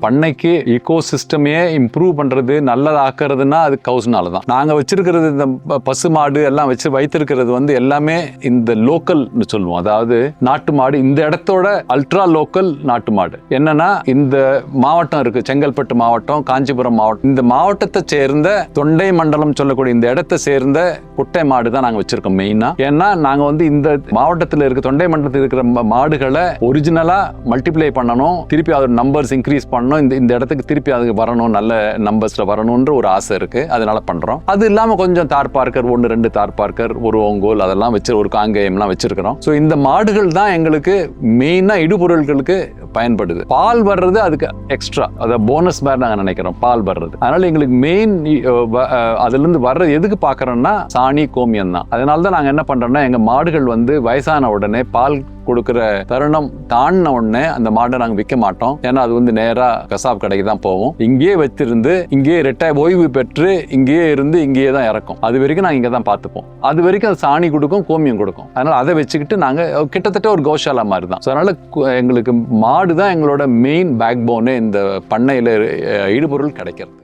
பண்ணைக்கு ஈகோ சிஸ்டமே இம்ப்ரூவ் பண்றது நல்லதாக்குறதுன்னா அது கவுஸ்னால தான். நாங்க வச்சிருக்கிறது இந்த பசு மாடு எல்லாம் வச்சு வைத்திருக்கிறது வந்து எல்லாமே இந்த லோக்கல்னு சொல்லுவோம். அதாவது நாட்டு மாடு, இந்த இடத்தோட அல்ட்ரா லோக்கல் நாட்டு மாடு. என்னன்னா இந்த மாவட்டம் இருக்கு, செங்கல்பட்டு மாவட்டம், காஞ்சிபுரம் மாவட்டம், இந்த மாவட்டத்தை சேர்ந்த தொண்டை மண்டலம் சொல்லக்கூடிய இந்த இடத்தை சேர்ந்த குட்டை மாடு தான் நாங்க வச்சிருக்கோம் மெயினா. ஏன்னா நாங்க வந்து இந்த மாவட்டத்தில் இருக்க தொண்டை மண்டலத்தில் இருக்கிற மாடுகளை ஒரிஜினலா மல்டிப்ளை பண்ணணும், திருப்பி அதோட நம்பர்ஸ் இன்க்ரீஸ் பண்ணணும், இந்த இடத்துக்கு திருப்பி அதுக்கு வரணும், நல்ல நம்பர்ஸ்ல வரணும்ன்ற ஒரு ஆசை இருக்கு. அதனால பண்றோம். அது இல்லாம கொஞ்சம் தார் பார்க்கர், 1-2 தார் பார்க்கர், ஒரு ஓங்கோல் அதெல்லாம் வச்சு ஒரு காங்கேயம்லாம் வச்சிருக்கிறோம். ஸோ இந்த மாடுகள் தான் எங்களுக்கு மெயினா இடுபொருள்களுக்கு பயன்படுது. பால் வர்றது அதுக்கு எக்ஸ்ட்ரா, அதை போனஸ் மாதிரி நாங்கள் நினைக்கிறோம் பால் வர்றது. அதனால எங்களுக்கு மெயின் அதுல இருந்து வர்றது எதுக்கு பாக்குறோம்னா சாணி, கோமியம் தான். அதனால தான் நாங்கள் என்ன பண்றோம்னா எங்க மாடுகள் வந்து வயசான உடனே பால் கொடுக்கிற தருணம் தாண்டின உடனே அந்த மாடை நாங்கள் விற்க மாட்டோம். ஏன்னா அது வந்து நேரா கசாப் கடைக்கு தான் போவோம். இங்கேயே வச்சிருந்து இங்கேயே ரிட்டையர் ஓய்வு பெற்று இங்கேயே இருந்து இங்கேயே தான் இறக்கும். அது வரைக்கும் நாங்கள் இங்கே தான் பார்த்துப்போம். அது வரைக்கும் அது சாணி கொடுக்கும், கோமியம் கொடுக்கும். அதனால அதை வச்சுக்கிட்டு நாங்கள் கிட்டத்தட்ட ஒரு கௌஷாலா மாதிரி தான். அதனால எங்களுக்கு மாடு தான் எங்களோட மெயின் பேக் போனு இந்த பண்ணையில் இடுபொருள் கிடைக்கிறது.